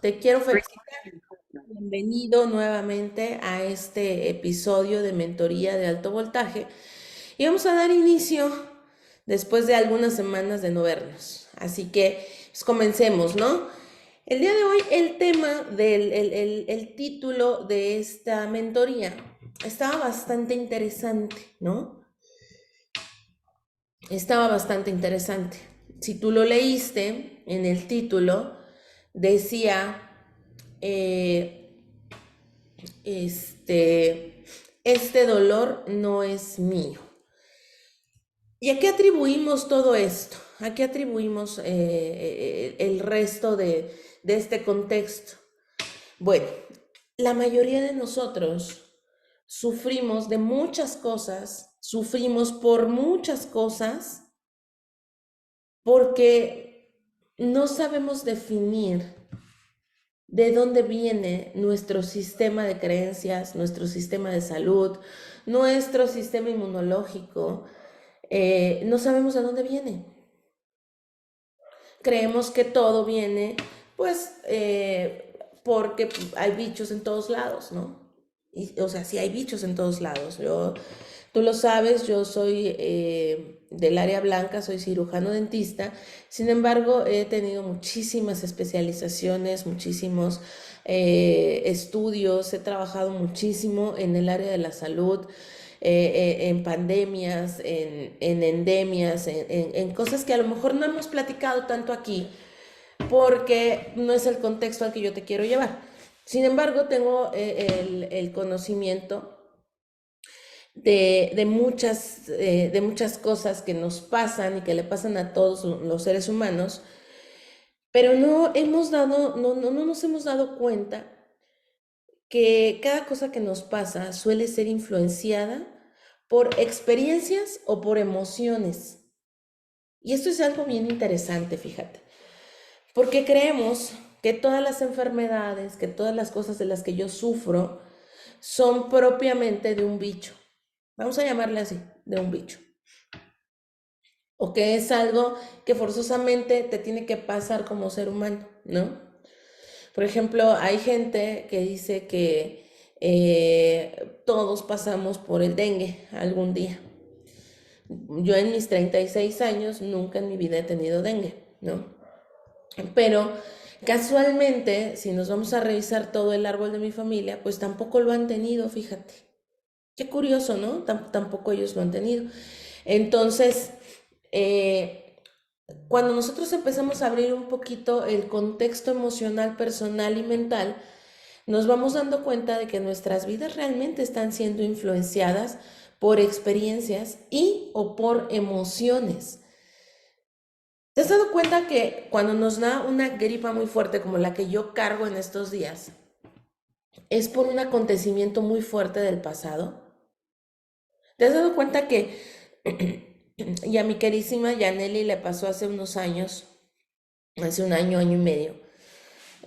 Te quiero felicitar. Bienvenido nuevamente a este episodio de Mentoría de Alto Voltaje. Y vamos a dar inicio después de algunas semanas de no vernos. Así que pues, comencemos, ¿no? El día de hoy el tema el título de esta mentoría estaba bastante interesante, ¿no? Estaba bastante interesante. Si tú lo leíste en el título, decía eh, este dolor no es mío. ¿Y a qué atribuimos todo esto? ¿A qué atribuimos el resto de este contexto? Bueno, la mayoría de nosotros sufrimos de muchas cosas, sufrimos por muchas cosas, porque no sabemos definir de dónde viene nuestro sistema de creencias, nuestro sistema de salud, nuestro sistema inmunológico. No sabemos de dónde viene. Creemos que todo viene, pues, porque hay bichos en todos lados, ¿no? O sea, sí hay bichos en todos lados. Tú lo sabes, yo soy del área blanca, soy cirujano dentista. Sin embargo, he tenido muchísimas especializaciones, muchísimos estudios, he trabajado muchísimo en el área de la salud, en pandemias, en endemias, en cosas que a lo mejor no hemos platicado tanto aquí, porque no es el contexto al que yo te quiero llevar. Sin embargo, tengo el conocimiento de muchas cosas que nos pasan y que le pasan a todos los seres humanos, pero no nos hemos dado cuenta que cada cosa que nos pasa suele ser influenciada por experiencias o por emociones. Y esto es algo bien interesante, fíjate, porque creemos que todas las enfermedades, que todas las cosas de las que yo sufro son propiamente de un bicho. Vamos a llamarle así, de un bicho. O que es algo que forzosamente te tiene que pasar como ser humano, ¿no? Por ejemplo, hay gente que dice que todos pasamos por el dengue algún día. Yo en mis 36 años nunca en mi vida he tenido dengue, ¿no? Pero casualmente, si nos vamos a revisar todo el árbol de mi familia, pues tampoco lo han tenido, fíjate. Qué curioso, ¿no? Tampoco ellos lo han tenido. Entonces, cuando nosotros empezamos a abrir un poquito el contexto emocional, personal y mental, nos vamos dando cuenta de que nuestras vidas realmente están siendo influenciadas por experiencias y o por emociones. ¿Te has dado cuenta que cuando nos da una gripa muy fuerte como la que yo cargo en estos días, es por un acontecimiento muy fuerte del pasado? ¿Te has dado cuenta que y a mi querísima Yaneli le pasó hace unos años, hace un año, año y medio?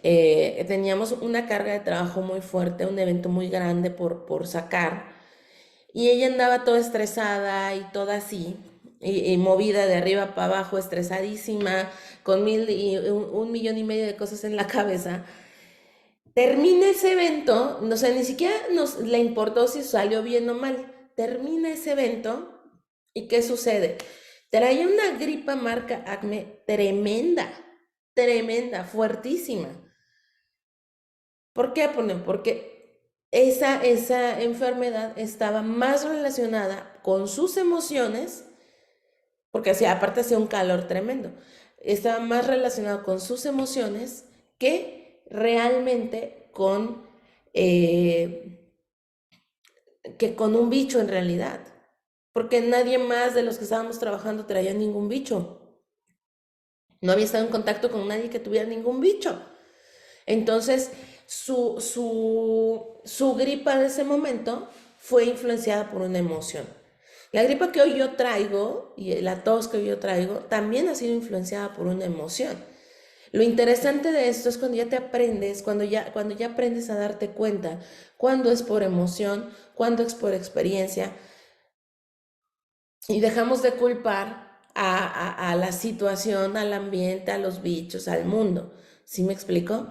Teníamos una carga de trabajo muy fuerte, un evento muy grande por sacar, y ella andaba toda estresada y toda así, y movida de arriba para abajo, estresadísima, con un millón y medio de cosas en la cabeza. Termina ese evento, no sé, ni siquiera nos le importó si salió bien o mal. Termina ese evento y ¿qué sucede? Traía una gripa marca Acme tremenda, tremenda, fuertísima. ¿Por qué? Porque esa enfermedad estaba más relacionada con sus emociones, porque aparte hacía un calor tremendo, estaba más relacionado con sus emociones que realmente eh, con un bicho en realidad. Porque nadie más de los que estábamos trabajando traía ningún bicho. No había estado en contacto con nadie que tuviera ningún bicho. Entonces, su gripa de ese momento fue influenciada por una emoción. La gripa que hoy yo traigo y la tos que hoy yo traigo también ha sido influenciada por una emoción. Lo interesante de esto es cuando ya te aprendes, cuando ya aprendes a darte cuenta cuándo es por emoción, cuándo es por experiencia, y dejamos de culpar a la situación, al ambiente, a los bichos, al mundo. ¿Sí me explico?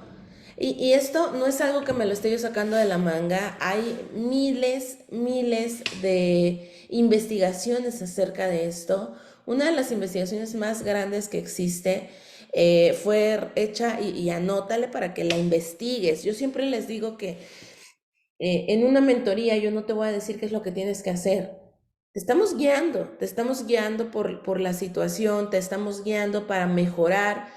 Y esto no es algo que me lo estoy yo sacando de la manga. Hay miles de investigaciones acerca de esto. Una de las investigaciones más grandes que existe fue hecha, y anótale para que la investigues. Yo siempre les digo que en una mentoría yo no te voy a decir qué es lo que tienes que hacer. Te estamos guiando por la situación, te estamos guiando para mejorar,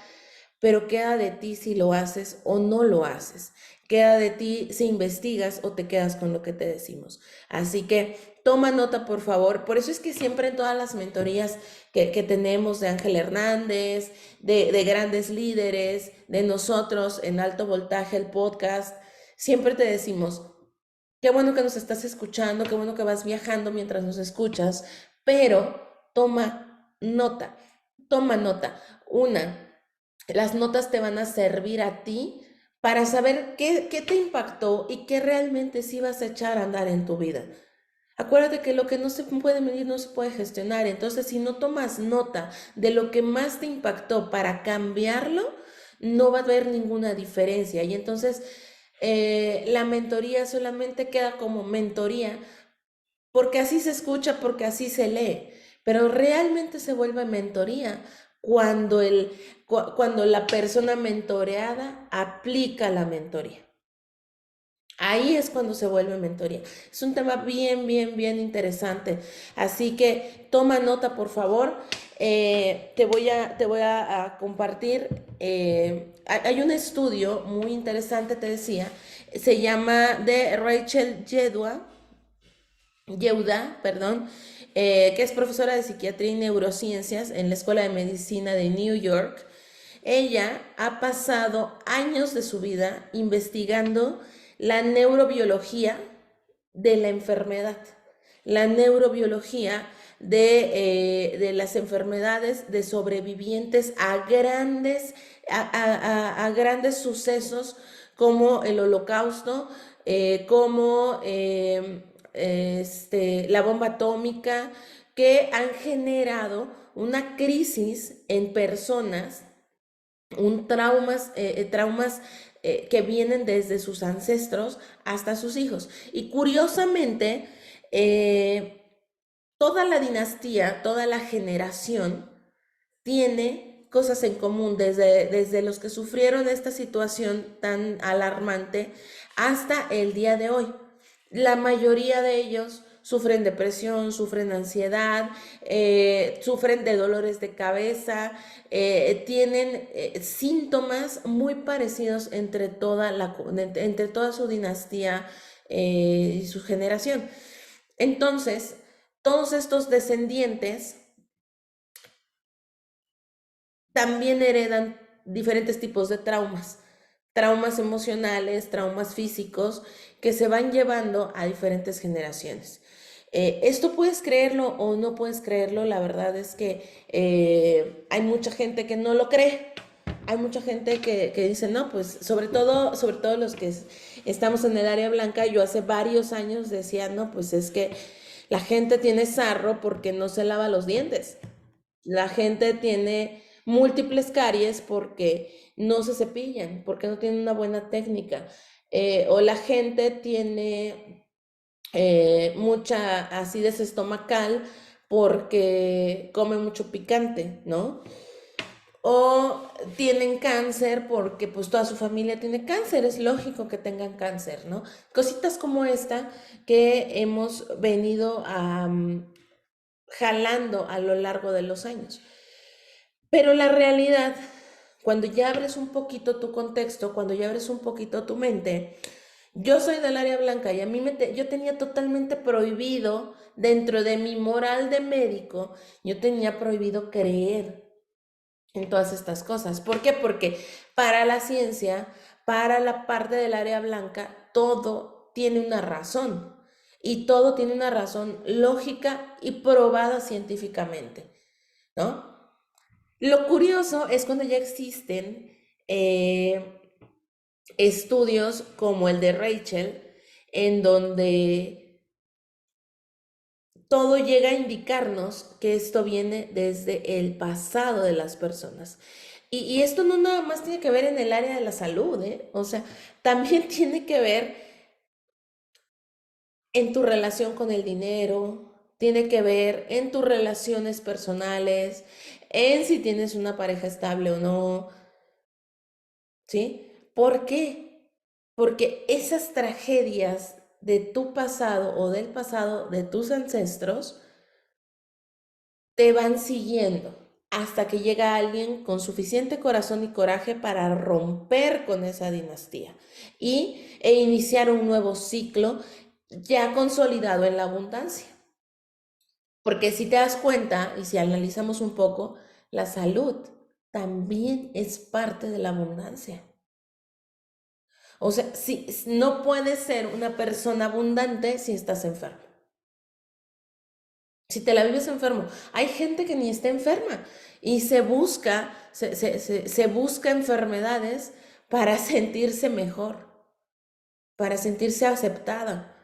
pero queda de ti si lo haces o no lo haces. Queda de ti si investigas o te quedas con lo que te decimos. Así que toma nota, por favor. Por eso es que siempre en todas las mentorías que tenemos de Ángel Hernández, de grandes líderes, de nosotros en Alto Voltaje, el podcast, siempre te decimos, qué bueno que nos estás escuchando, qué bueno que vas viajando mientras nos escuchas, pero toma nota. Las notas te van a servir a ti para saber qué te impactó y qué realmente sí vas a echar a andar en tu vida. Acuérdate que lo que no se puede medir no se puede gestionar. Entonces, si no tomas nota de lo que más te impactó para cambiarlo, no va a haber ninguna diferencia. Y entonces, la mentoría solamente queda como mentoría porque así se escucha, porque así se lee, pero realmente se vuelve mentoría cuando, cuando la persona mentoreada aplica la mentoría. Ahí es cuando se vuelve mentoría. Es un tema bien interesante. Así que toma nota, por favor. Te voy a compartir. Hay un estudio muy interesante, te decía. Se llama de Rachel Yehuda, perdón, que es profesora de psiquiatría y neurociencias en la Escuela de Medicina de New York. Ella ha pasado años de su vida investigando la neurobiología de la enfermedad, la neurobiología de las enfermedades de sobrevivientes a grandes sucesos como el Holocausto, como la bomba atómica, que han generado una crisis en personas, traumas que vienen desde sus ancestros hasta sus hijos. Y curiosamente, toda la dinastía, toda la generación tiene cosas en común, desde los que sufrieron esta situación tan alarmante hasta el día de hoy. La mayoría de ellos sufren depresión, sufren ansiedad, sufren de dolores de cabeza, tienen síntomas muy parecidos entre toda su dinastía y su generación. Entonces, todos estos descendientes también heredan diferentes tipos de traumas emocionales, traumas físicos, que se van llevando a diferentes generaciones. Esto puedes creerlo o no puedes creerlo, la verdad es que hay mucha gente que no lo cree. Hay mucha gente que dice, no, pues sobre todo los que estamos en el área blanca. Yo hace varios años decía, no, pues es que la gente tiene sarro porque no se lava los dientes. La gente tiene múltiples caries porque no se cepillan, porque no tienen una buena técnica. O la gente tiene mucha acidez estomacal porque come mucho picante, ¿no? O tienen cáncer porque pues toda su familia tiene cáncer, es lógico que tengan cáncer, ¿no? Cositas como esta que hemos venido jalando a lo largo de los años. Pero la realidad, cuando ya abres un poquito tu contexto, cuando ya abres un poquito tu mente, yo soy del área blanca y a mí yo tenía totalmente prohibido, dentro de mi moral de médico, yo tenía prohibido creer en todas estas cosas. ¿Por qué? Porque para la ciencia, para la parte del área blanca, todo tiene una razón. Y todo tiene una razón lógica y probada científicamente, ¿no? Lo curioso es cuando ya existen estudios como el de Rachel, en donde todo llega a indicarnos que esto viene desde el pasado de las personas. Y esto no nada más tiene que ver en el área de la salud, ¿eh? O sea, también tiene que ver en tu relación con el dinero, tiene que ver en tus relaciones personales, en si tienes una pareja estable o no, ¿sí? ¿Por qué? Porque esas tragedias de tu pasado o del pasado de tus ancestros te van siguiendo hasta que llega alguien con suficiente corazón y coraje para romper con esa dinastía e iniciar un nuevo ciclo ya consolidado en la abundancia. Porque si te das cuenta y si analizamos un poco, la salud también es parte de la abundancia. O sea, si, no puedes ser una persona abundante si estás enfermo. Si te la vives enfermo. Hay gente que ni está enferma y se busca enfermedades para sentirse mejor, para sentirse aceptada.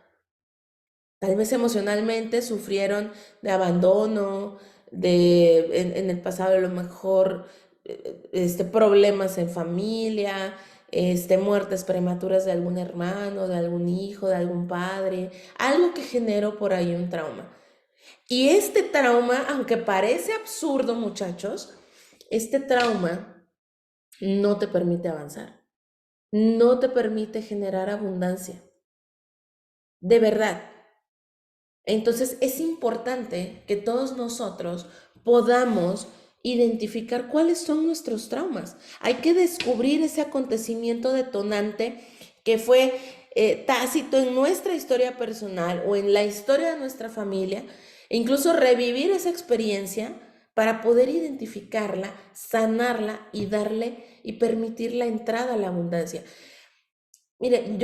Tal vez emocionalmente sufrieron de abandono, en el pasado a lo mejor problemas en familia, muertes prematuras de algún hermano, de algún hijo, de algún padre, algo que generó por ahí un trauma. Y este trauma, aunque parece absurdo, muchachos, este trauma no te permite avanzar, no te permite generar abundancia, de verdad. Entonces es importante que todos nosotros podamos identificar cuáles son nuestros traumas. Hay que descubrir ese acontecimiento detonante que fue tácito en nuestra historia personal o en la historia de nuestra familia, e incluso revivir esa experiencia para poder identificarla, sanarla y darle y permitir la entrada a la abundancia. Mire,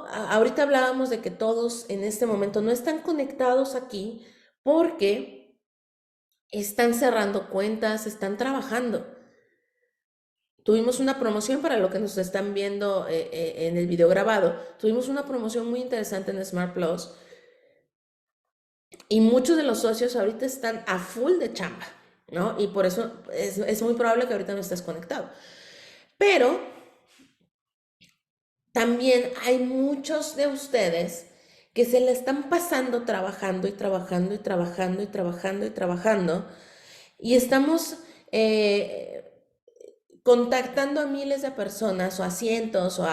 ahorita hablábamos de que todos en este momento no están conectados aquí porque están cerrando cuentas, están trabajando. Tuvimos una promoción para lo que nos están viendo en el video grabado. Tuvimos una promoción muy interesante en Smart Plus y muchos de los socios ahorita están a full de chamba, ¿no? Y por eso es muy probable que ahorita no estés conectado. Pero también hay muchos de ustedes que se la están pasando trabajando y trabajando y trabajando y trabajando y trabajando y estamos contactando a miles de personas o a cientos o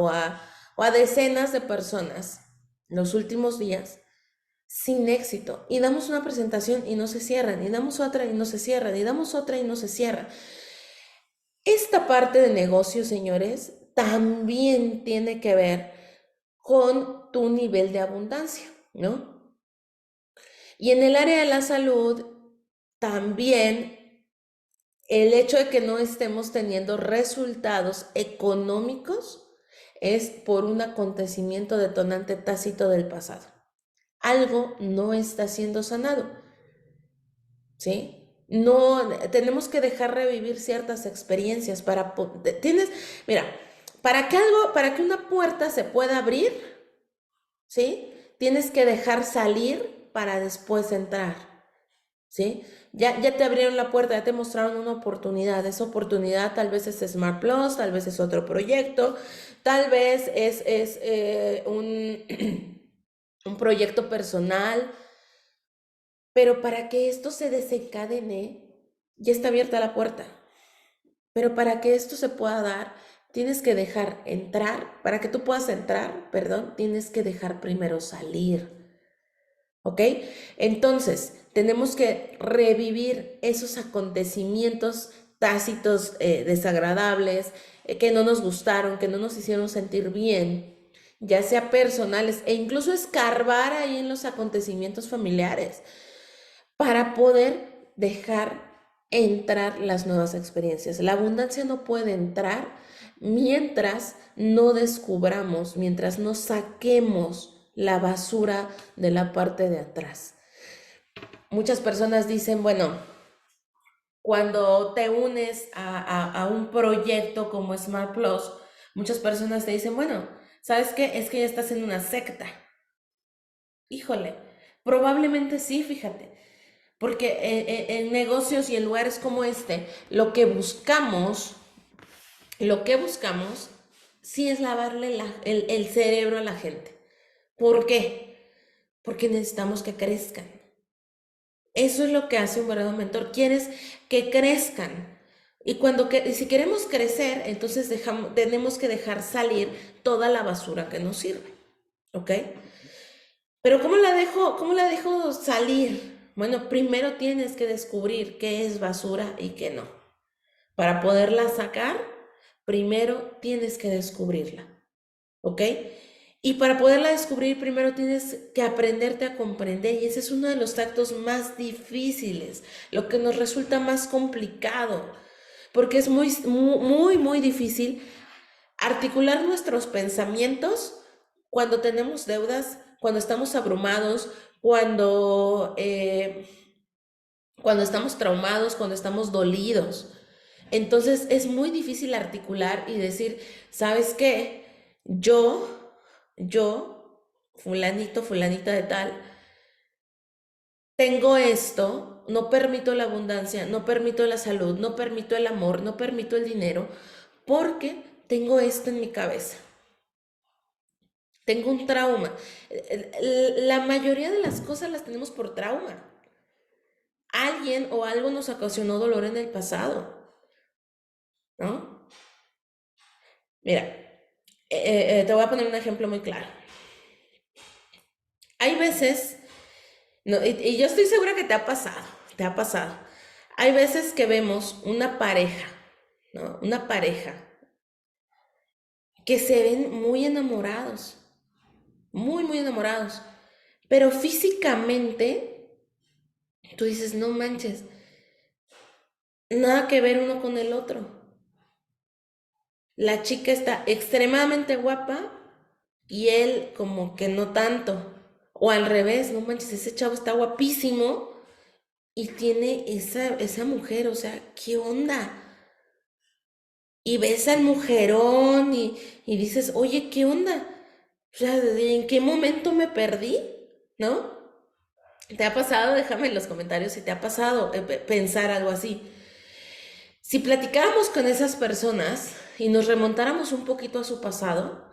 a decenas de personas los últimos días sin éxito y damos una presentación y no se cierran y damos otra y no se cierran y damos otra y no se cierran. Esta parte de negocio, señores, también tiene que ver con tu nivel de abundancia, ¿no? Y en el área de la salud, también el hecho de que no estemos teniendo resultados económicos es por un acontecimiento detonante tácito del pasado. Algo no está siendo sanado, ¿sí? No, tenemos que dejar revivir ciertas experiencias mira, para que una puerta se pueda abrir, ¿sí? Tienes que dejar salir para después entrar, ¿sí? Ya te abrieron la puerta, ya te mostraron una oportunidad. Esa oportunidad tal vez es Smart Plus, tal vez es otro proyecto, tal vez es un proyecto personal, pero para que esto se desencadene, ya está abierta la puerta. Pero para que esto se pueda dar, tienes que dejar entrar, para que tú puedas entrar, perdón, tienes que dejar primero salir. ¿Ok? Entonces, tenemos que revivir esos acontecimientos tácitos, desagradables, que no nos gustaron, que no nos hicieron sentir bien, ya sea personales e incluso escarbar ahí en los acontecimientos familiares para poder dejar entrar las nuevas experiencias. La abundancia no puede entrar mientras no descubramos, mientras no saquemos la basura de la parte de atrás. Muchas personas dicen, bueno, cuando te unes a un proyecto como Smart Plus, muchas personas te dicen, bueno, ¿sabes qué? Es que ya estás en una secta. Híjole, probablemente sí, fíjate. Porque en negocios y en lugares como este, lo que buscamos sí es lavarle el cerebro a la gente. ¿Por qué? Porque necesitamos que crezcan. Eso es lo que hace un verdadero mentor. Quieres que crezcan. Si queremos crecer, entonces tenemos que dejar salir toda la basura que nos sirve. ¿Ok? Pero ¿cómo la dejo salir? Bueno, primero tienes que descubrir qué es basura y qué no. Para poderla sacar, primero tienes que descubrirla. ¿Ok? Y para poderla descubrir, primero tienes que aprenderte a comprender, y ese es uno de los actos más difíciles, lo que nos resulta más complicado, porque es muy, muy, muy difícil articular nuestros pensamientos cuando tenemos deudas, cuando estamos abrumados, cuando estamos traumados, cuando estamos dolidos. Entonces es muy difícil articular y decir, ¿sabes qué? Yo, fulanito, fulanita de tal, tengo esto, no permito la abundancia, no permito la salud, no permito el amor, no permito el dinero, porque tengo esto en mi cabeza. Tengo un trauma. La mayoría de las cosas las tenemos por trauma. Alguien o algo nos ocasionó dolor en el pasado, ¿no? Mira, te voy a poner un ejemplo muy claro. Hay veces, no, y yo estoy segura que te ha pasado. Hay veces que vemos una pareja, ¿no? Una pareja que se ven muy enamorados, muy, muy enamorados, pero físicamente tú dices, no manches, nada que ver uno con el otro. La chica está extremadamente guapa y él como que no tanto. O al revés, no manches, ese chavo está guapísimo y tiene esa mujer, o sea, ¿qué onda? Y ves al mujerón y dices, oye, ¿qué onda? O sea, ¿en qué momento me perdí? ¿No? ¿Te ha pasado? Déjame en los comentarios si te ha pasado pensar algo así. Si platicáramos con esas personas y nos remontáramos un poquito a su pasado,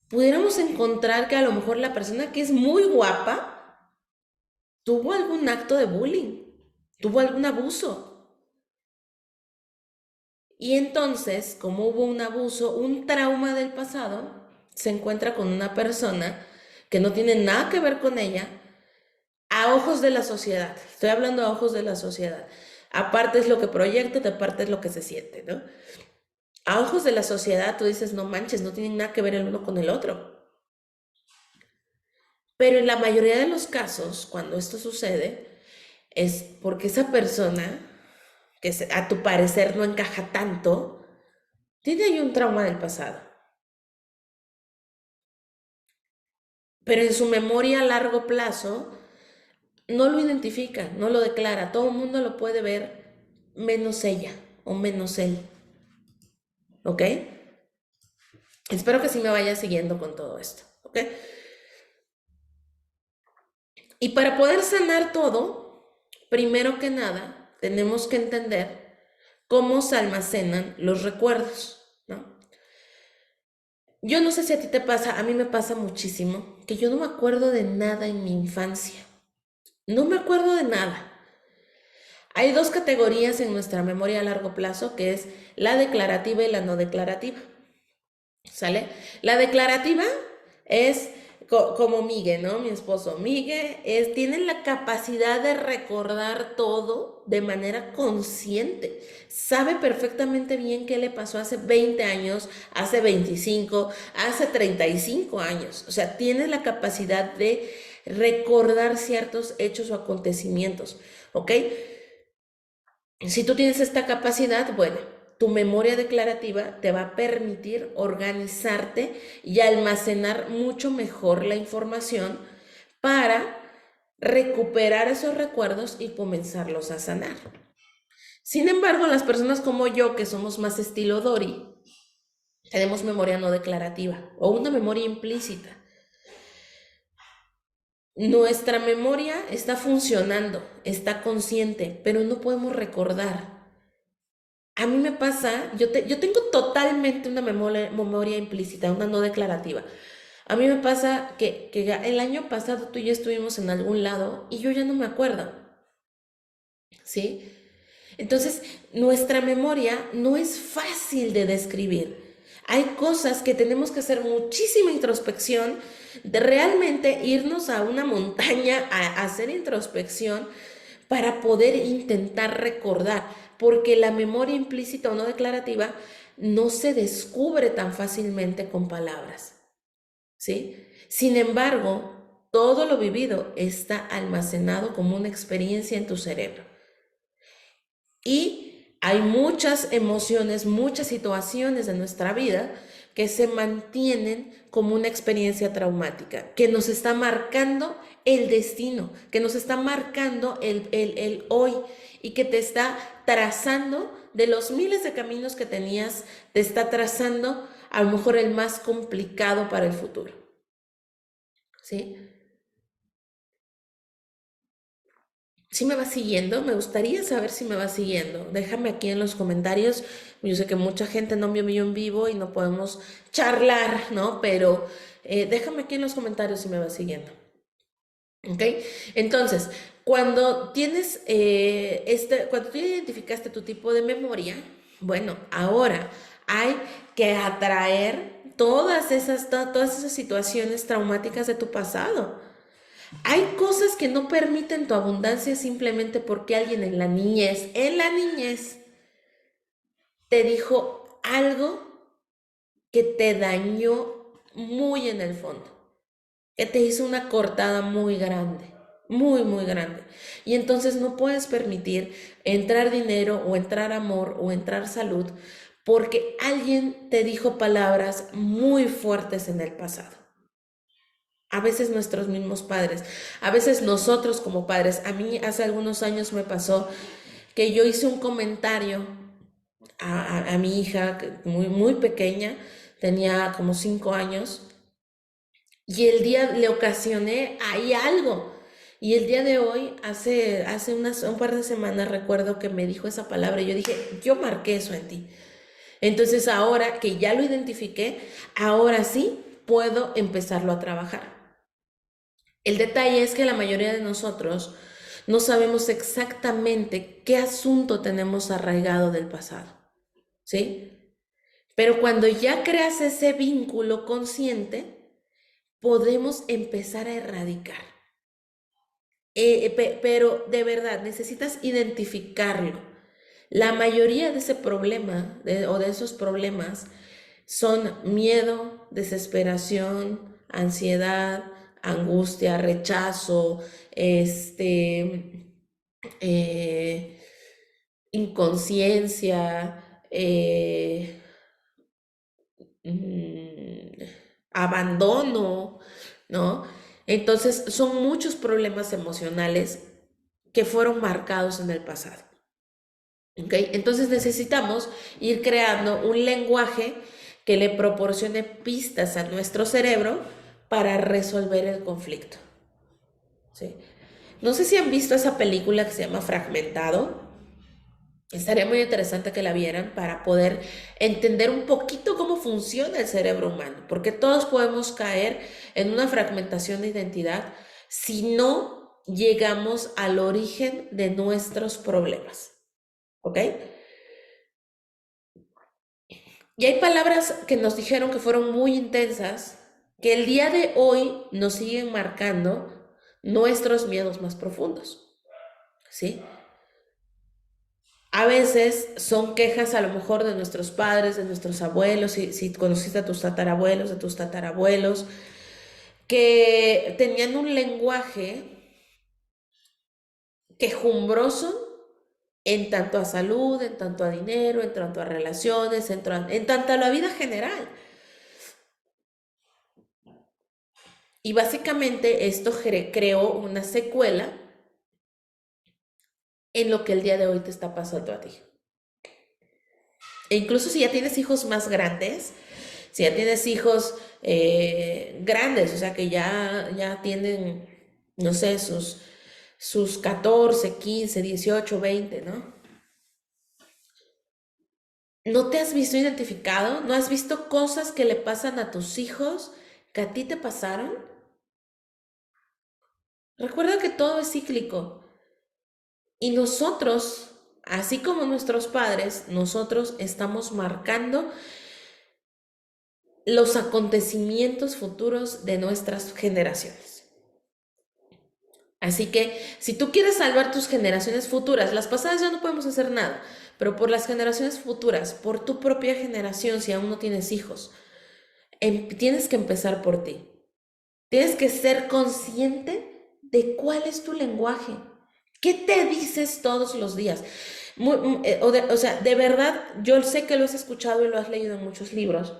pudiéramos encontrar que a lo mejor la persona que es muy guapa tuvo algún acto de bullying, tuvo algún abuso. Y entonces, como hubo un abuso, un trauma del pasado, se encuentra con una persona que no tiene nada que ver con ella, a ojos de la sociedad. Estoy hablando a ojos de la sociedad. Aparte es lo que proyecta, aparte es lo que se siente, ¿no? A ojos de la sociedad tú dices, no manches, no tienen nada que ver el uno con el otro. Pero en la mayoría de los casos, cuando esto sucede, es porque esa persona, que a tu parecer no encaja tanto, tiene ahí un trauma del pasado. Pero en su memoria a largo plazo no lo identifica, no lo declara. Todo el mundo lo puede ver, menos ella o menos él. ¿Ok? Espero que sí me vaya siguiendo con todo esto. ¿Ok? Y para poder sanar todo, primero que nada, tenemos que entender cómo se almacenan los recuerdos, ¿no? Yo no sé si a ti te pasa, a mí me pasa muchísimo, que yo no me acuerdo de nada en mi infancia. No me acuerdo de nada. Hay dos categorías en nuestra memoria a largo plazo, que es la declarativa y la no declarativa. ¿Sale? La declarativa es como Miguel, ¿no? Mi esposo. Miguel tiene la capacidad de recordar todo de manera consciente. Sabe perfectamente bien qué le pasó hace 20 años, hace 25, hace 35 años. O sea, tiene la capacidad de recordar ciertos hechos o acontecimientos, ¿ok? Si tú tienes esta capacidad, bueno, tu memoria declarativa te va a permitir organizarte y almacenar mucho mejor la información para recuperar esos recuerdos y comenzarlos a sanar. Sin embargo, las personas como yo, que somos más estilo Dori, tenemos memoria no declarativa o una memoria implícita. Nuestra memoria está funcionando, está consciente, pero no podemos recordar. A mí me pasa, yo tengo totalmente una memoria implícita, una no declarativa. A mí me pasa que el año pasado tú y yo estuvimos en algún lado y yo ya no me acuerdo, ¿sí? Entonces, nuestra memoria no es fácil de describir. Hay cosas que tenemos que hacer muchísima introspección, de realmente irnos a una montaña a hacer introspección para poder intentar recordar, porque la memoria implícita o no declarativa no se descubre tan fácilmente con palabras, ¿sí? Sin embargo, todo lo vivido está almacenado como una experiencia en tu cerebro. Y hay muchas emociones, muchas situaciones de nuestra vida que se mantienen como una experiencia traumática, que nos está marcando el destino, que nos está marcando el hoy y que te está trazando de los miles de caminos que tenías, te está trazando a lo mejor el más complicado para el futuro, ¿sí? Si me vas siguiendo, me gustaría saber si me vas siguiendo. Déjame aquí en los comentarios. Yo sé que mucha gente no me vio en vivo y no podemos charlar, ¿no? Pero déjame aquí en los comentarios si me vas siguiendo. ¿Ok? Entonces, cuando tú identificaste tu tipo de memoria, bueno, ahora hay que atraer todas esas situaciones traumáticas de tu pasado. Hay cosas que no permiten tu abundancia simplemente porque alguien en la niñez, te dijo algo que te dañó muy en el fondo, que te hizo una cortada muy grande, muy, muy grande. Y entonces no puedes permitir entrar dinero o entrar amor o entrar salud porque alguien te dijo palabras muy fuertes en el pasado. A veces nuestros mismos padres, a veces nosotros como padres. A mí hace algunos años me pasó que yo hice un comentario a mi hija muy, muy pequeña, tenía como 5 años, y el día le ocasioné ahí algo. Y el día de hoy, hace un par de semanas, recuerdo que me dijo esa palabra y yo dije, yo marqué eso en ti. Entonces ahora que ya lo identifiqué, ahora sí puedo empezarlo a trabajar. El detalle es que la mayoría de nosotros no sabemos exactamente qué asunto tenemos arraigado del pasado, ¿sí? Pero cuando ya creas ese vínculo consciente, podemos empezar a erradicar. Pero de verdad, necesitas identificarlo. La mayoría de ese problema o de esos problemas son miedo, desesperación, ansiedad, angustia, rechazo, eh, inconsciencia, mm, abandono, ¿no? Entonces son muchos problemas emocionales que fueron marcados en el pasado. ¿Ok? Entonces necesitamos ir creando un lenguaje que le proporcione pistas a nuestro cerebro para resolver el conflicto. ¿Sí? No sé si han visto esa película que se llama Fragmentado. Estaría muy interesante que la vieran para poder entender un poquito cómo funciona el cerebro humano, porque todos podemos caer en una fragmentación de identidad si no llegamos al origen de nuestros problemas. ¿Ok? Y hay palabras que nos dijeron que fueron muy intensas, que el día de hoy nos siguen marcando nuestros miedos más profundos, ¿sí? A veces son quejas a lo mejor de nuestros padres, de nuestros abuelos, si conociste a tus tatarabuelos, de tus tatarabuelos, que tenían un lenguaje quejumbroso en tanto a salud, en tanto a dinero, en tanto a relaciones, en tanto a la vida general. Y básicamente esto creó una secuela en lo que el día de hoy te está pasando a ti. E incluso si ya tienes hijos más grandes, si ya tienes hijos grandes, o sea que ya tienen no sé, sus 14, 15, 18, 20, ¿no? ¿No te has visto identificado? ¿No has visto cosas que le pasan a tus hijos que a ti te pasaron? Recuerda que todo es cíclico y nosotros, así como nuestros padres, nosotros estamos marcando los acontecimientos futuros de nuestras generaciones. Así que si tú quieres salvar tus generaciones futuras, las pasadas ya no podemos hacer nada, pero por las generaciones futuras, por tu propia generación, si aún no tienes hijos, tienes que empezar por ti. Tienes que ser consciente de cuál es tu lenguaje. ¿Qué te dices todos los días? O sea, de verdad, yo sé que lo has escuchado y lo has leído en muchos libros,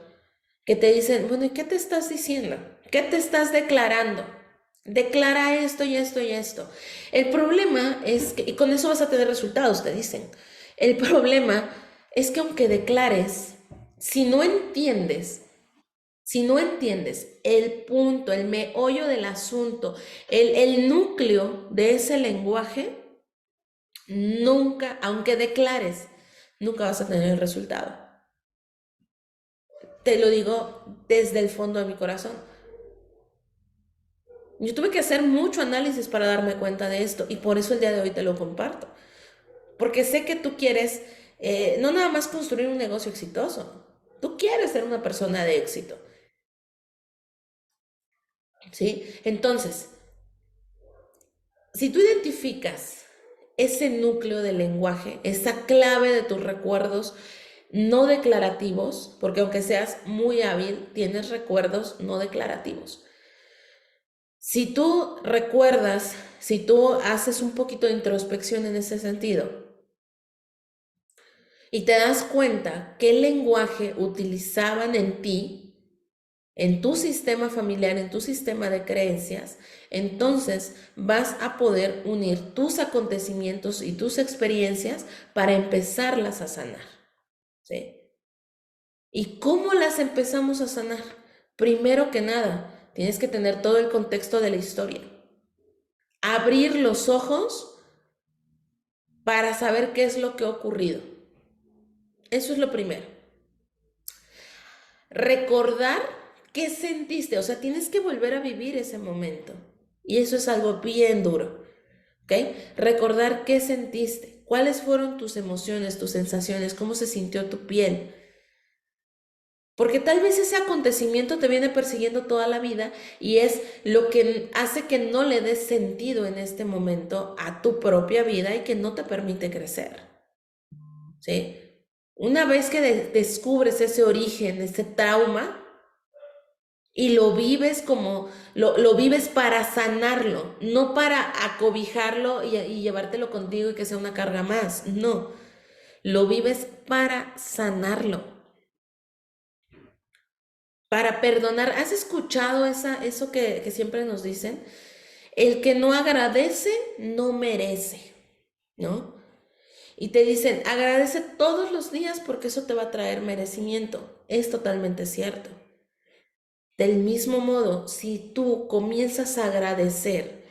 que te dicen, bueno, ¿y qué te estás diciendo? ¿Qué te estás declarando? Declara esto y esto y esto. El problema es que, y con eso vas a tener resultados, te dicen. El problema es que aunque declares, si no entiendes, si no entiendes el punto, el meollo del asunto, el núcleo de ese lenguaje, nunca, aunque declares, nunca vas a tener el resultado. Te lo digo desde el fondo de mi corazón. Yo tuve que hacer mucho análisis para darme cuenta de esto y por eso el día de hoy te lo comparto. Porque sé que tú quieres no nada más construir un negocio exitoso, tú quieres ser una persona de éxito, ¿sí? Entonces, si tú identificas ese núcleo del lenguaje, esa clave de tus recuerdos no declarativos, porque aunque seas muy hábil, tienes recuerdos no declarativos. Si tú recuerdas, si tú haces un poquito de introspección en ese sentido y te das cuenta qué lenguaje utilizaban en ti, en tu sistema familiar, en tu sistema de creencias, entonces vas a poder unir tus acontecimientos y tus experiencias para empezarlas a sanar, ¿sí? ¿Y cómo las empezamos a sanar? Primero que nada, tienes que tener todo el contexto de la historia. Abrir los ojos para saber qué es lo que ha ocurrido. Eso es lo primero. Recordar qué sentiste, o sea, tienes que volver a vivir ese momento. Y eso es algo bien duro, ¿ok? Recordar qué sentiste, cuáles fueron tus emociones, tus sensaciones, cómo se sintió tu piel. Porque tal vez ese acontecimiento te viene persiguiendo toda la vida y es lo que hace que no le des sentido en este momento a tu propia vida y que no te permite crecer, ¿sí? Una vez que descubres ese origen, ese trauma, y lo vives como, lo vives para sanarlo, no para acobijarlo y llevártelo contigo y que sea una carga más, no, lo vives para sanarlo, para perdonar. ¿Has escuchado eso que siempre nos dicen? El que no agradece, no merece, ¿no? Y te dicen, agradece todos los días porque eso te va a traer merecimiento. Es totalmente cierto. Del mismo modo, si tú comienzas a agradecer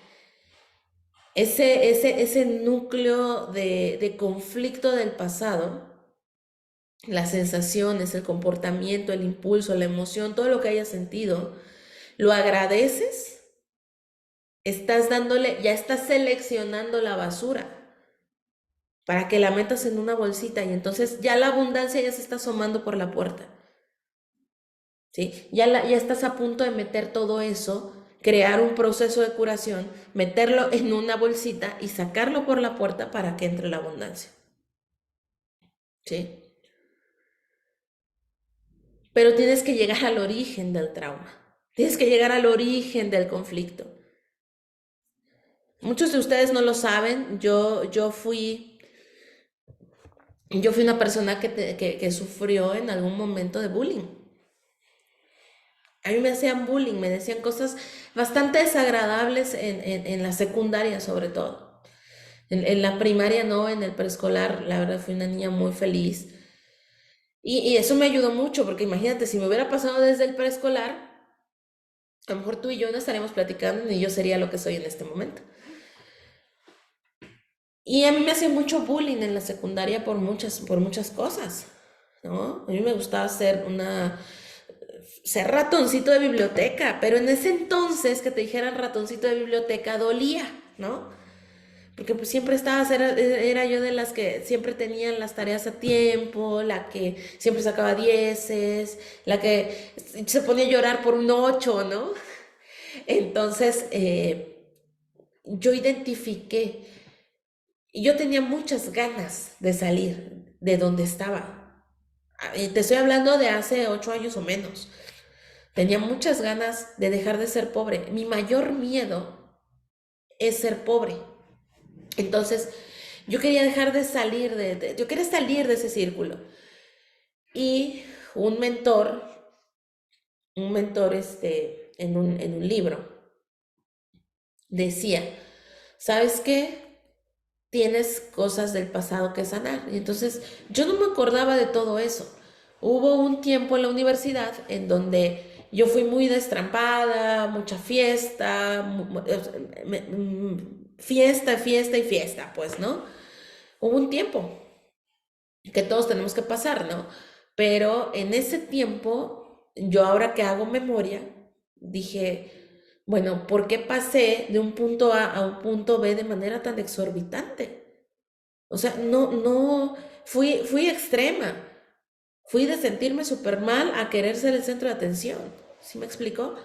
ese núcleo de conflicto del pasado, las sensaciones, el comportamiento, el impulso, la emoción, todo lo que hayas sentido, lo agradeces, estás dándole, ya estás seleccionando la basura para que la metas en una bolsita y entonces ya la abundancia ya se está asomando por la puerta. ¿Sí? Ya estás a punto de meter todo eso, crear un proceso de curación, meterlo en una bolsita y sacarlo por la puerta para que entre la abundancia. ¿Sí? Pero tienes que llegar al origen del trauma. Tienes que llegar al origen del conflicto. Muchos de ustedes no lo saben. Yo fui una persona que sufrió en algún momento de bullying. A mí me hacían bullying, me decían cosas bastante desagradables en la secundaria sobre todo. En la primaria no, en el preescolar, la verdad fui una niña muy feliz. Y eso me ayudó mucho, porque imagínate, si me hubiera pasado desde el preescolar, A lo mejor tú y yo no estaríamos platicando ni yo sería lo que soy en este momento. Y a mí me hacía mucho bullying en la secundaria por muchas cosas, ¿no? A mí me gustaba ser ratoncito de biblioteca, pero en ese entonces que te dijeran ratoncito de biblioteca dolía, ¿no? Porque pues siempre era yo de las que siempre tenían las tareas a tiempo, la que siempre sacaba dieces, la que se ponía a llorar por un 8, ¿no? Entonces, yo identifiqué, y yo tenía muchas ganas de salir de donde estaba. Te estoy hablando de hace 8 años o menos. Tenía muchas ganas de dejar de ser pobre. Mi mayor miedo es ser pobre. Entonces, yo quería dejar de salir yo quería salir de ese círculo. Y un mentor, en un libro, decía, ¿sabes qué? Tienes cosas del pasado que sanar. Y entonces yo no me acordaba de todo eso. Hubo un tiempo en la universidad en donde yo fui muy destrampada, mucha fiesta, fiesta, fiesta y fiesta, pues, ¿no? Hubo un tiempo que todos tenemos que pasar, ¿no? Pero en ese tiempo, yo ahora que hago memoria, dije, bueno, ¿por qué pasé de un punto A a un punto B de manera tan exorbitante? O sea, no, fui extrema. Fui de sentirme súper mal a querer ser el centro de atención. ¿Sí me explico?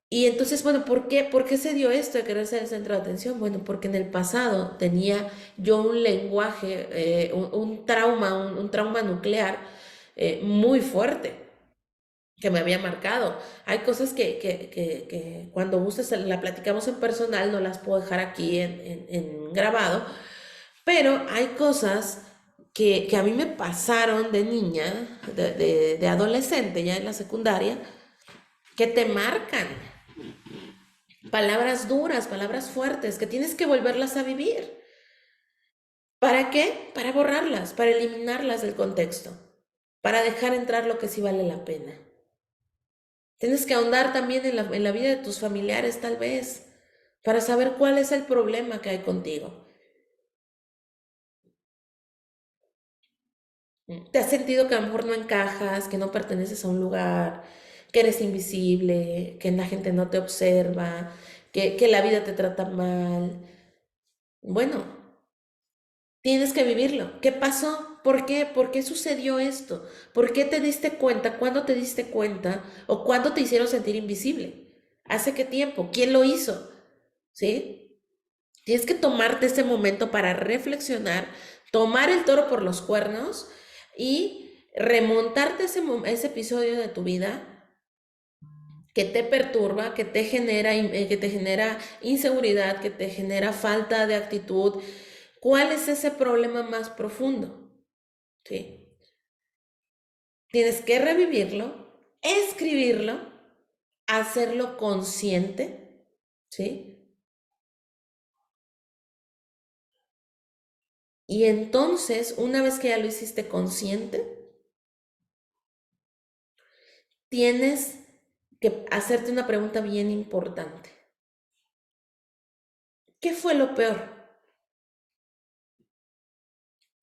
Y entonces, bueno, ¿por qué se dio esto de querer ser el centro de atención? Bueno, porque en el pasado tenía yo un lenguaje, un trauma nuclear muy fuerte que me había marcado. Hay cosas que cuando gustes la platicamos en personal, no las puedo dejar aquí en grabado, pero hay cosas que a mí me pasaron de niña, de adolescente, ya en la secundaria, que te marcan. Palabras duras, palabras fuertes, que tienes que volverlas a vivir. ¿Para qué? Para borrarlas, para eliminarlas del contexto, para dejar entrar lo que sí vale la pena. Tienes que ahondar también en la vida de tus familiares, tal vez, para saber cuál es el problema que hay contigo. ¿Te has sentido que a lo mejor no encajas, que no perteneces a un lugar, que eres invisible, que la gente no te observa, que la vida te trata mal? Bueno, tienes que vivirlo. ¿Qué pasó? ¿Por qué? ¿Por qué sucedió esto? ¿Por qué te diste cuenta? ¿Cuándo te diste cuenta? ¿O cuándo te hicieron sentir invisible? ¿Hace qué tiempo? ¿Quién lo hizo? ¿Sí? Tienes que tomarte ese momento para reflexionar, tomar el toro por los cuernos y remontarte ese episodio de tu vida que te perturba, que te genera inseguridad, que te genera falta de actitud. ¿Cuál es ese problema más profundo? ¿Sí? Tienes que revivirlo, escribirlo, hacerlo consciente, ¿sí? Y entonces, una vez que ya lo hiciste consciente, tienes que hacerte una pregunta bien importante. ¿Qué fue lo peor?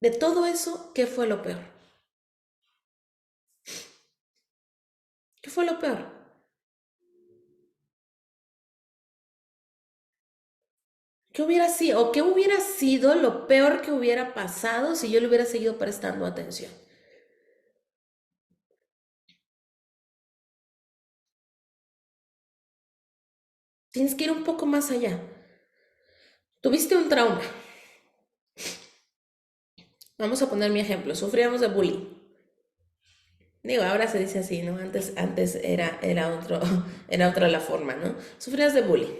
De todo eso, ¿qué fue lo peor? ¿Qué fue lo peor? ¿Qué hubiera sido lo peor que hubiera pasado si yo le hubiera seguido prestando atención? Tienes que ir un poco más allá. Tuviste un trauma. Vamos a poner mi ejemplo. Sufríamos de bullying. Digo, ahora se dice así, ¿no? Antes era otra la forma, ¿no? Sufrías de bullying.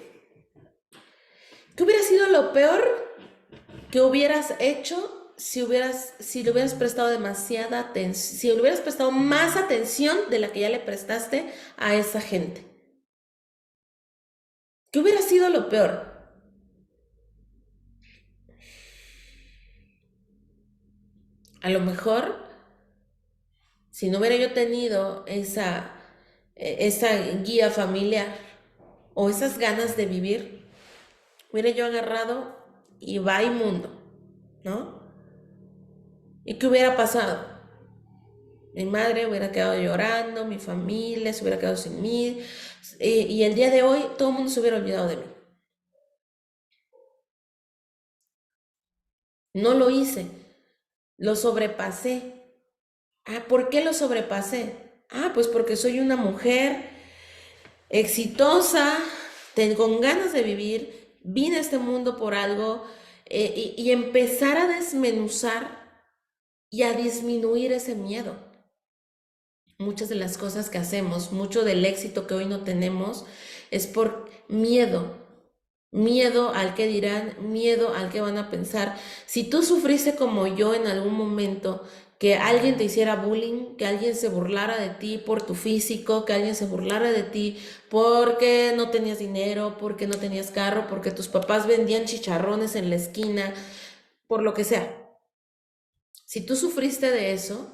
¿Qué hubiera sido lo peor que hubieras hecho si le hubieras prestado demasiada atención, si le hubieras prestado más atención de la que ya le prestaste a esa gente? ¿Qué hubiera sido lo peor? A lo mejor, si no hubiera yo tenido esa guía familiar o esas ganas de vivir, hubiera yo agarrado y va mundo, ¿no? ¿Y qué hubiera pasado? Mi madre hubiera quedado llorando, mi familia se hubiera quedado sin mí, y el día de hoy todo el mundo se hubiera olvidado de mí. No lo hice, lo sobrepasé. Ah, ¿por qué lo sobrepasé? Ah, pues porque soy una mujer exitosa, con ganas de vivir, vine a este mundo por algo, y empezar a desmenuzar y a disminuir ese miedo. Muchas de las cosas que hacemos, mucho del éxito que hoy no tenemos, es por miedo. Miedo al que dirán, miedo al que van a pensar. Si tú sufriste como yo en algún momento, que alguien te hiciera bullying, que alguien se burlara de ti por tu físico, que alguien se burlara de ti porque no tenías dinero, porque no tenías carro, porque tus papás vendían chicharrones en la esquina, por lo que sea. Si tú sufriste de eso,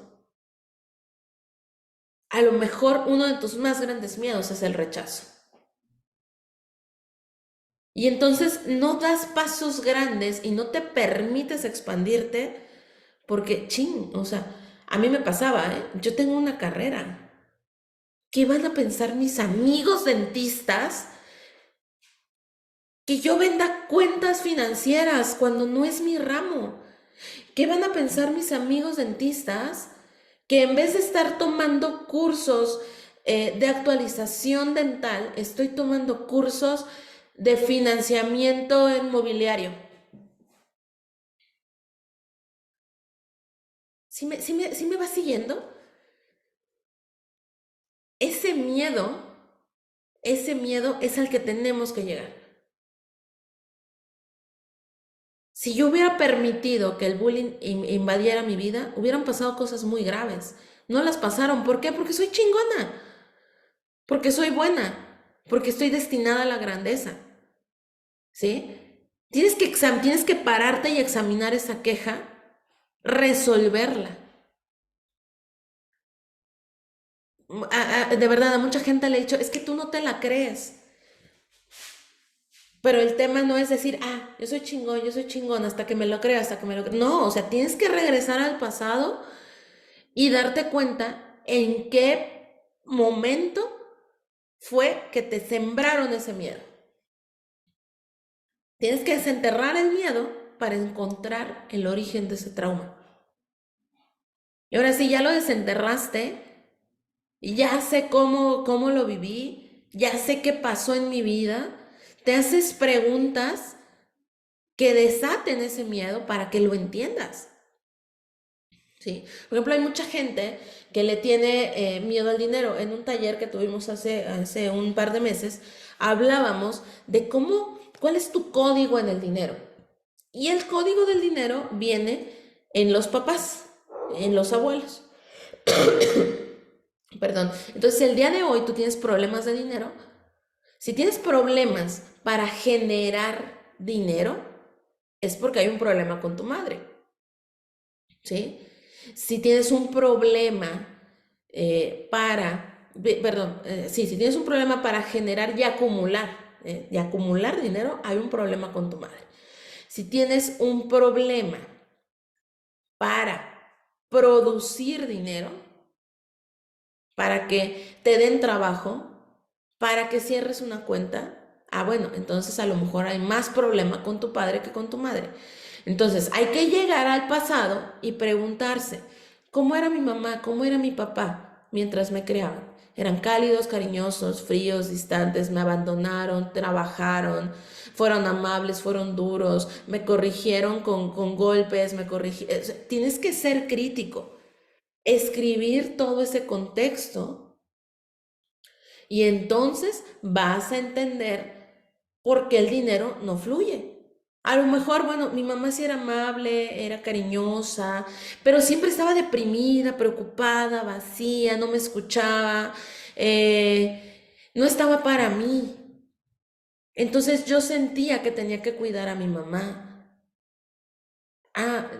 a lo mejor uno de tus más grandes miedos es el rechazo. Y entonces no das pasos grandes y no te permites expandirte porque, ching, o sea, a mí me pasaba, ¿eh? Yo tengo una carrera. ¿Qué van a pensar mis amigos dentistas que yo venda cuentas financieras cuando no es mi ramo? ¿Qué van a pensar mis amigos dentistas que en vez de estar tomando cursos de actualización dental, estoy tomando cursos de financiamiento inmobiliario? ¿Sí me va siguiendo? Ese miedo, ese miedo es al que tenemos que llegar. Si yo hubiera permitido que el bullying invadiera mi vida, hubieran pasado cosas muy graves. No las pasaron. ¿Por qué? Porque soy chingona. Porque soy buena. Porque estoy destinada a la grandeza. ¿Sí? Tienes que pararte y examinar esa queja, resolverla. De verdad, a mucha gente le he dicho, es que tú no te la crees. Pero el tema no es decir, yo soy chingón, hasta que me lo crea, hasta que me lo crea. No, o sea, tienes que regresar al pasado y darte cuenta en qué momento fue que te sembraron ese miedo. Tienes que desenterrar el miedo para encontrar el origen de ese trauma. Y ahora sí, ya lo desenterraste, ya sé cómo lo viví, ya sé qué pasó en mi vida, te haces preguntas que desaten ese miedo para que lo entiendas. ¿Sí? Por ejemplo, hay mucha gente que le tiene miedo al dinero. En un taller que tuvimos hace un par de meses, hablábamos de cuál es tu código en el dinero. Y el código del dinero viene en los papás, en los abuelos. Perdón. Entonces, el día de hoy tú tienes problemas de dinero. Si tienes problemas para generar dinero, es porque hay un problema con tu madre. ¿Sí? Si tienes un problema si tienes un problema para generar y acumular dinero, hay un problema con tu madre. Si tienes un problema para producir dinero, para que te den trabajo, para que cierres una cuenta, bueno, entonces a lo mejor hay más problema con tu padre que con tu madre. Entonces hay que llegar al pasado y preguntarse, ¿cómo era mi mamá? ¿Cómo era mi papá mientras me criaban? Eran cálidos, cariñosos, fríos, distantes, me abandonaron, trabajaron, fueron amables, fueron duros, me corrigieron con golpes, Tienes que ser crítico, escribir todo ese contexto y entonces vas a entender por qué el dinero no fluye. A lo mejor, bueno, mi mamá sí era amable, era cariñosa, pero siempre estaba deprimida, preocupada, vacía, no me escuchaba, no estaba para mí. Entonces yo sentía que tenía que cuidar a mi mamá.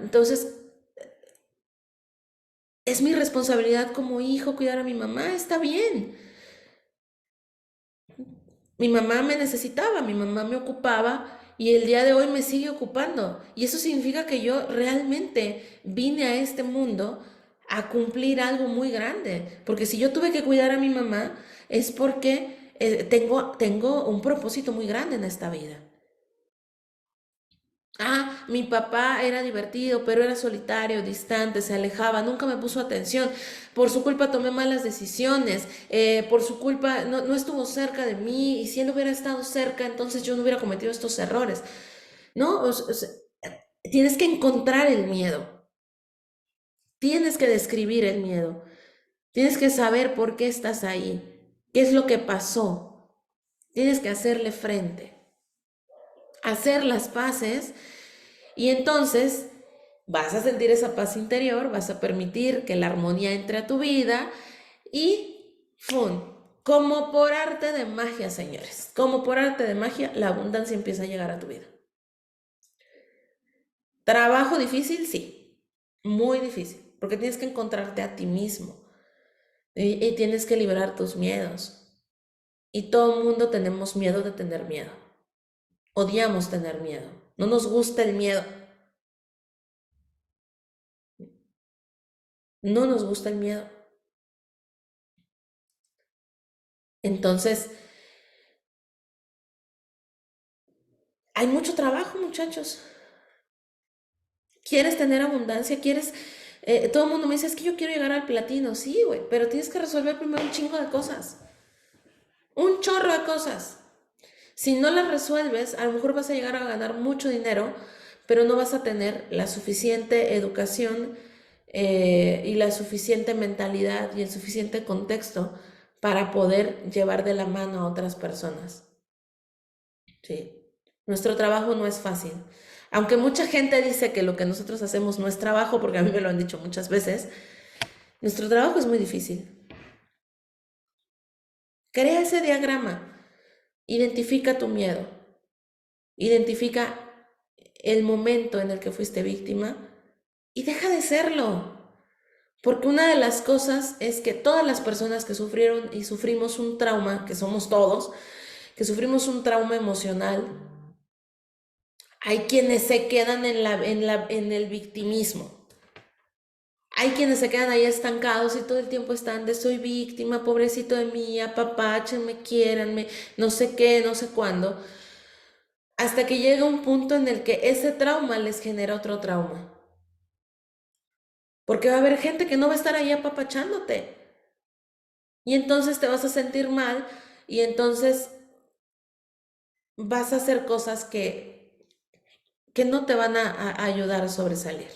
Entonces es mi responsabilidad como hijo cuidar a mi mamá, está bien. Mi mamá me necesitaba, mi mamá me ocupaba y el día de hoy me sigue ocupando. Y eso significa que yo realmente vine a este mundo a cumplir algo muy grande. Porque si yo tuve que cuidar a mi mamá es porque tengo un propósito muy grande en esta vida. Ah, mi papá era divertido, pero era solitario, distante, se alejaba, nunca me puso atención. Por su culpa tomé malas decisiones, por su culpa no estuvo cerca de mí y si él hubiera estado cerca, entonces yo no hubiera cometido estos errores. No, tienes que encontrar el miedo, tienes que describir el miedo, tienes que saber por qué estás ahí, qué es lo que pasó, tienes que hacerle frente, hacer las paces. Y entonces vas a sentir esa paz interior, vas a permitir que la armonía entre a tu vida y ¡fum! Como por arte de magia, señores, como por arte de magia, la abundancia empieza a llegar a tu vida. Trabajo difícil, sí, muy difícil, porque tienes que encontrarte a ti mismo y tienes que liberar tus miedos. Y todo el mundo tenemos miedo de tener miedo. Odiamos tener miedo. No nos gusta el miedo. No nos gusta el miedo. Entonces, hay mucho trabajo, muchachos. ¿Quieres tener abundancia? ¿Quieres...? Todo el mundo me dice, es que yo quiero llegar al platino. Sí, güey, pero tienes que resolver primero un chingo de cosas. Un chorro de cosas. Si no las resuelves, a lo mejor vas a llegar a ganar mucho dinero, pero no vas a tener la suficiente educación y la suficiente mentalidad y el suficiente contexto para poder llevar de la mano a otras personas. Sí. Nuestro trabajo no es fácil. Aunque mucha gente dice que lo que nosotros hacemos no es trabajo, porque a mí me lo han dicho muchas veces, nuestro trabajo es muy difícil. Crea ese diagrama, identifica tu miedo, identifica el momento en el que fuiste víctima y deja de serlo. Porque una de las cosas es que todas las personas que sufrieron y sufrimos un trauma, que somos todos, que sufrimos un trauma emocional, hay quienes se quedan en el victimismo. Hay quienes se quedan ahí estancados y todo el tiempo están de soy víctima, pobrecito de mí, apapáchenme, quiéranme, no sé qué, no sé cuándo, hasta que llega un punto en el que ese trauma les genera otro trauma. Porque va a haber gente que no va a estar ahí apapachándote. Y entonces te vas a sentir mal y entonces vas a hacer cosas que no te van a ayudar a sobresalir.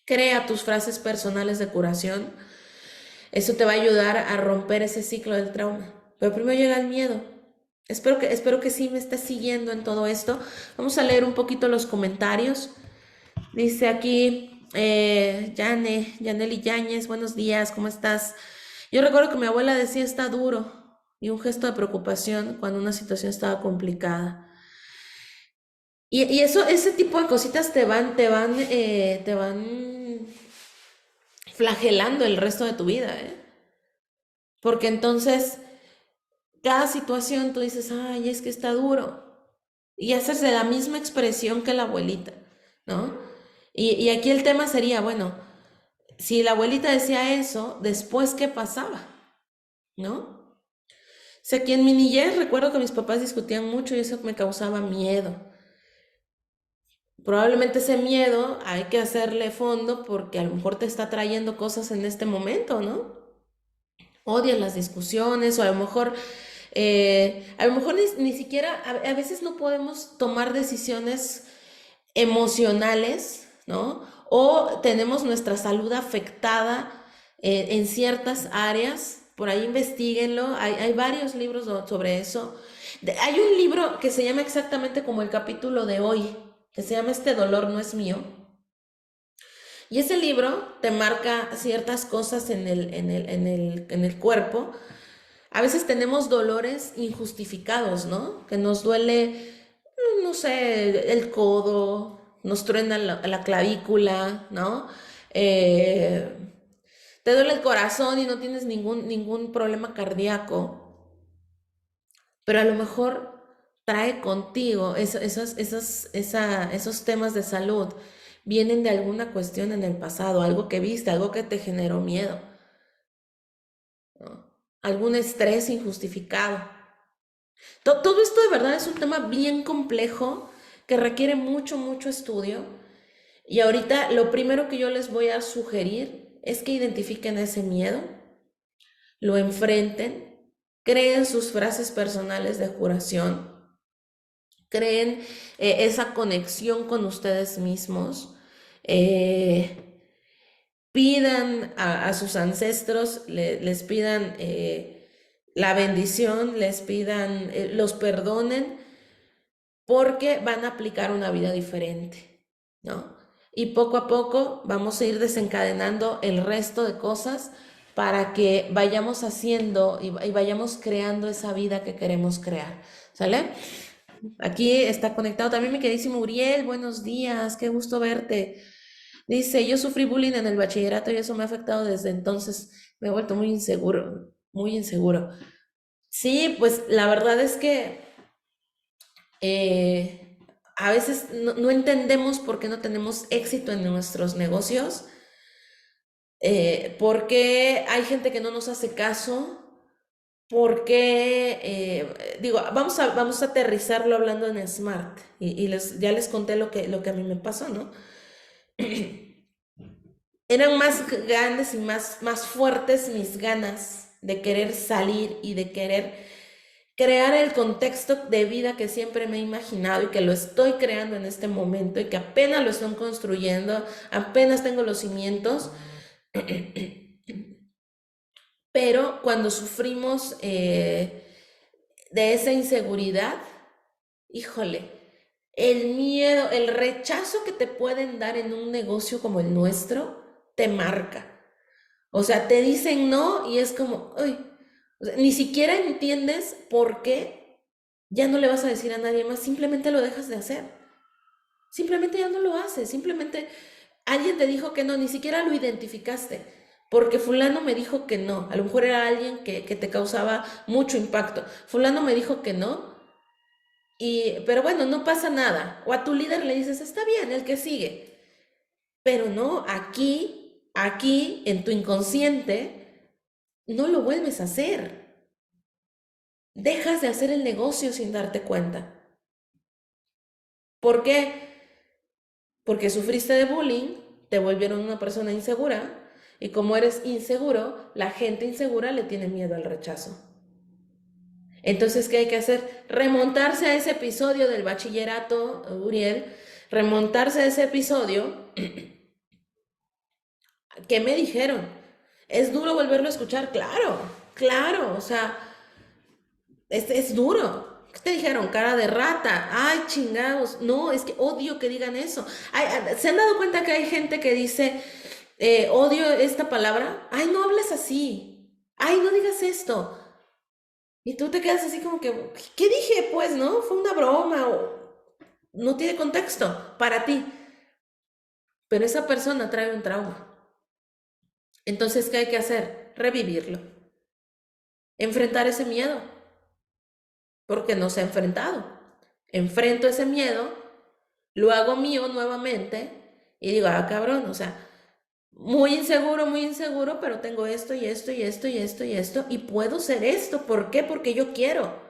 Crea tus frases personales de curación. Eso te va a ayudar a romper ese ciclo del trauma. Pero primero llega el miedo. Espero que sí me estés siguiendo en todo esto. Vamos a leer un poquito los comentarios. Dice aquí Yaneli Yáñez, buenos días, ¿cómo estás? Yo recuerdo que mi abuela decía está duro y un gesto de preocupación cuando una situación estaba complicada. Y eso, ese tipo de cositas te van flagelando el resto de tu vida, ¿eh? Porque entonces cada situación tú dices, ay, es que está duro. Y haces de la misma expresión que la abuelita, ¿no? Y aquí el tema sería, bueno, si la abuelita decía eso, después, ¿qué pasaba? ¿No? O sea, aquí en mi niñez recuerdo que mis papás discutían mucho y eso me causaba miedo. Probablemente ese miedo hay que hacerle fondo porque a lo mejor te está trayendo cosas en este momento, ¿no? Odias las discusiones o a lo mejor ni siquiera, a veces no podemos tomar decisiones emocionales, ¿no? O tenemos nuestra salud afectada en ciertas áreas, por ahí investiguenlo, hay varios libros sobre eso. Hay un libro que se llama exactamente como el capítulo de hoy, que se llama Este dolor no es mío. Y ese libro te marca ciertas cosas en el cuerpo. A veces tenemos dolores injustificados, ¿no? Que nos duele, no sé, el codo, nos truena la clavícula, ¿no? Eh, Te duele el corazón y no tienes ningún problema cardíaco. pero a lo mejor trae contigo esos temas de salud, vienen de alguna cuestión en el pasado, algo que viste, algo que te generó miedo, ¿no? Algún estrés injustificado. Todo esto de verdad es un tema bien complejo que requiere mucho, mucho estudio. Y ahorita lo primero que yo les voy a sugerir es que identifiquen ese miedo, lo enfrenten, creen sus frases personales de curación, creen esa conexión con ustedes mismos, eh, pidan a sus ancestros, les pidan la bendición, les pidan, los perdonen, porque van a aplicar una vida diferente, ¿no? Y poco a poco vamos a ir desencadenando el resto de cosas para que vayamos haciendo y vayamos creando esa vida que queremos crear, ¿sale? Aquí está conectado también mi queridísimo Uriel, buenos días, qué gusto verte. Dice, yo sufrí bullying en el bachillerato y eso me ha afectado desde entonces, me he vuelto muy inseguro, muy inseguro. Sí, pues la verdad es que eh, a veces no entendemos por qué no tenemos éxito en nuestros negocios, por qué hay gente que no nos hace caso, por qué, digo, vamos a aterrizarlo hablando en Smart y ya les conté lo que a mí me pasó, ¿no? Eran más grandes y más fuertes mis ganas de querer salir y de querer crear el contexto de vida que siempre me he imaginado y que lo estoy creando en este momento y que apenas lo estoy construyendo, apenas tengo los cimientos, pero cuando sufrimos de esa inseguridad, híjole, el miedo, el rechazo que te pueden dar en un negocio como el nuestro, te marca. O sea, te dicen no y es como, uy, o sea, ni siquiera entiendes por qué ya no le vas a decir a nadie más, simplemente lo dejas de hacer. Simplemente ya no lo haces, simplemente alguien te dijo que no, ni siquiera lo identificaste, porque fulano me dijo que no, a lo mejor era alguien que te causaba mucho impacto. Fulano me dijo que no, pero bueno, no pasa nada. O a tu líder le dices, está bien, el que sigue. Pero no, aquí, en tu inconsciente, no lo vuelves a hacer. Dejas de hacer el negocio sin darte cuenta. ¿Por qué? Porque sufriste de bullying, te volvieron una persona insegura y como eres inseguro, la gente insegura le tiene miedo al rechazo. Entonces, ¿qué hay que hacer? Remontarse a ese episodio del bachillerato, Uriel, remontarse a ese episodio. ¿Qué me dijeron? ¿Es duro volverlo a escuchar? Claro, claro, o sea, es duro. ¿Qué te dijeron? Cara de rata. Ay, chingados. No, es que odio que digan eso. ¿Se han dado cuenta que hay gente que dice, odio esta palabra? Ay, no hables así. Ay, no digas esto. Y tú te quedas así como que, ¿qué dije? Pues, ¿no? Fue una broma o no tiene contexto para ti. Pero esa persona trae un trauma. Entonces, ¿qué hay que hacer? Revivirlo. Enfrentar ese miedo. Porque no se ha enfrentado. Enfrento ese miedo, lo hago mío nuevamente y digo, ah, cabrón, o sea, muy inseguro, pero tengo esto y esto y esto y esto y esto y puedo ser esto. ¿Por qué? Porque yo quiero.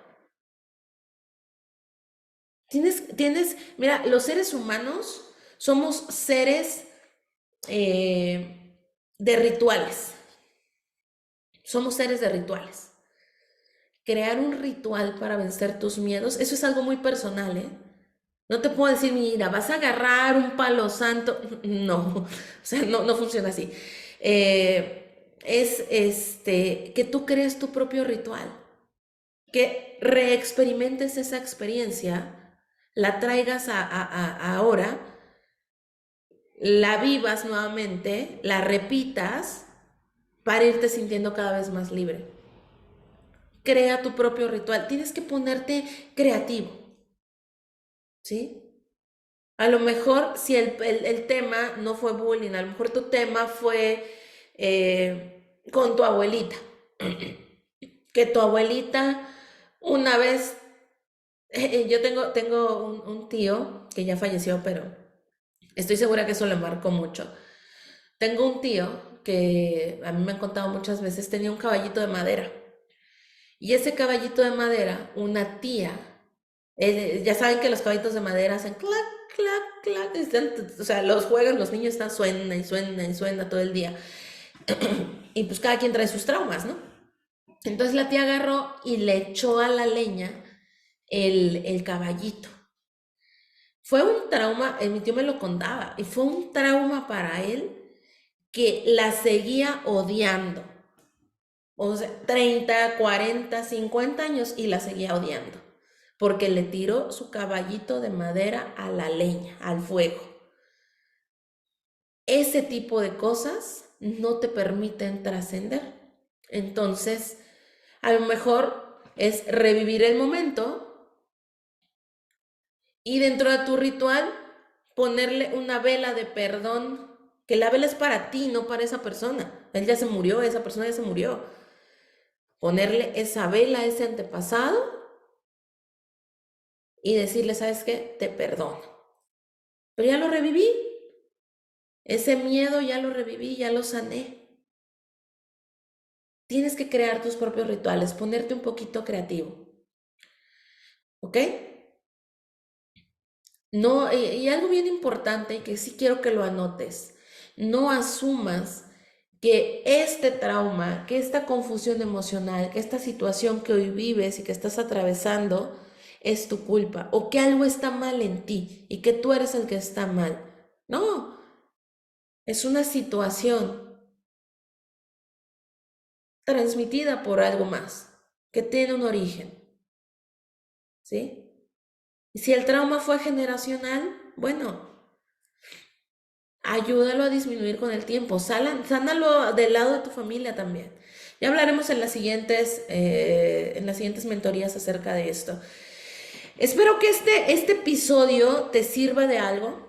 Mira, los seres humanos somos seres de rituales. Somos seres de rituales. Crear un ritual para vencer tus miedos, eso es algo muy personal, ¿eh? No te puedo decir, mira, vas a agarrar un palo santo. No, o sea, no funciona así. Es que tú crees tu propio ritual, que reexperimentes esa experiencia, la traigas a ahora, la vivas nuevamente, la repitas para irte sintiendo cada vez más libre. Crea tu propio ritual. Tienes que ponerte creativo, ¿sí? A lo mejor si el tema no fue bullying, a lo mejor tu tema fue con tu abuelita. Que tu abuelita Una vez, yo tengo un tío que ya falleció, pero estoy segura que eso le marcó mucho. Tengo un tío que a mí me han contado muchas veces tenía un caballito de madera. Y ese caballito de madera, una tía, ya saben que los caballitos de madera hacen clac, clac, clac, o sea, los juegan, los niños están suena y suena y suena todo el día. Y pues cada quien trae sus traumas, ¿no? Entonces la tía agarró y le echó a la leña el caballito. Fue un trauma, mi tío me lo contaba, y fue un trauma para él que la seguía odiando. O sea, 30, 40, 50 años y la seguía odiando. Porque le tiró su caballito de madera a la leña, al fuego. Ese tipo de cosas no te permiten trascender. Entonces, a lo mejor es revivir el momento y dentro de tu ritual ponerle una vela de perdón, que la vela es para ti, no para esa persona. Él ya se murió, esa persona ya se murió. Ponerle esa vela a ese antepasado y decirle, ¿sabes qué? Te perdono. Pero ya lo reviví. Ese miedo ya lo reviví, ya lo sané. Tienes que crear tus propios rituales, ponerte un poquito creativo. ¿Ok? No, y algo bien importante y que sí quiero que lo anotes. No asumas que este trauma, que esta confusión emocional, que esta situación que hoy vives y que estás atravesando es tu culpa o que algo está mal en ti y que tú eres el que está mal. No, es una situación transmitida por algo más, que tiene un origen, ¿sí? Y si el trauma fue generacional, bueno, ayúdalo a disminuir con el tiempo, sánalo del lado de tu familia también. Ya hablaremos en las siguientes mentorías acerca de esto. Espero que este episodio te sirva de algo.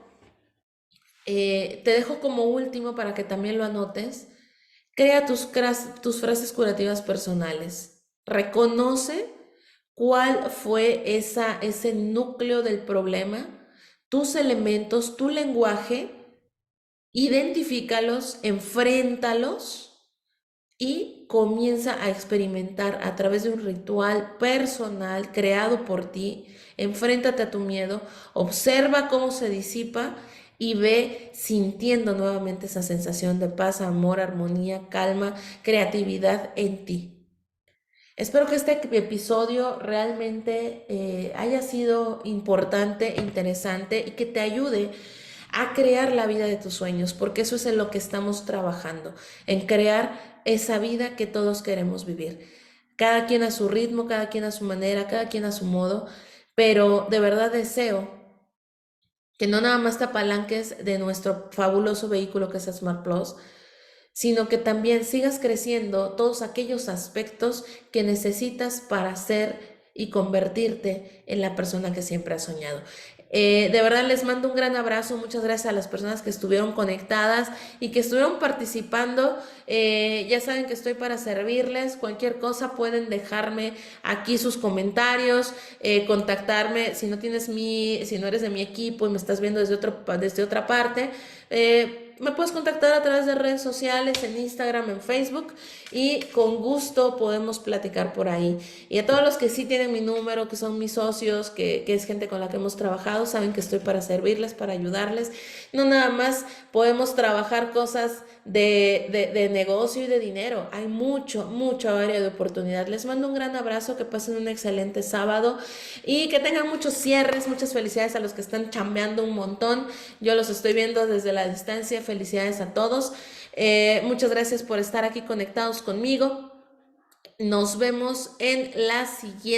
Te dejo como último para que también lo anotes. Crea tus frases curativas personales. Reconoce cuál fue ese núcleo del problema, tus elementos, tu lenguaje, identifícalos, enfréntalos y comienza a experimentar a través de un ritual personal creado por ti. Enfréntate a tu miedo, observa cómo se disipa y ve sintiendo nuevamente esa sensación de paz, amor, armonía, calma, creatividad en ti. Espero que este episodio realmente haya sido importante, interesante y que te ayude a crear la vida de tus sueños, porque eso es en lo que estamos trabajando, en crear esa vida que todos queremos vivir. Cada quien a su ritmo, cada quien a su manera, cada quien a su modo, pero de verdad deseo que no nada más te apalanques de nuestro fabuloso vehículo que es Smart Plus, sino que también sigas creciendo todos aquellos aspectos que necesitas para ser y convertirte en la persona que siempre has soñado. De verdad les mando un gran abrazo, muchas gracias a las personas que estuvieron conectadas y que estuvieron participando. Ya saben que estoy para servirles, cualquier cosa pueden dejarme aquí sus comentarios, contactarme si no eres de mi equipo y me estás viendo desde otra parte. Me puedes contactar a través de redes sociales, en Instagram, en Facebook y con gusto podemos platicar por ahí. Y a todos los que sí tienen mi número, que son mis socios, que es gente con la que hemos trabajado, saben que estoy para servirles, para ayudarles. No nada más podemos trabajar cosas de negocio y de dinero. Hay mucha área de oportunidad. Les mando un gran abrazo, que pasen un excelente sábado y que tengan muchos cierres, muchas felicidades a los que están chambeando un montón. Yo los estoy viendo desde la distancia. Felicidades a todos. Muchas gracias por estar aquí conectados conmigo. Nos vemos en la siguiente.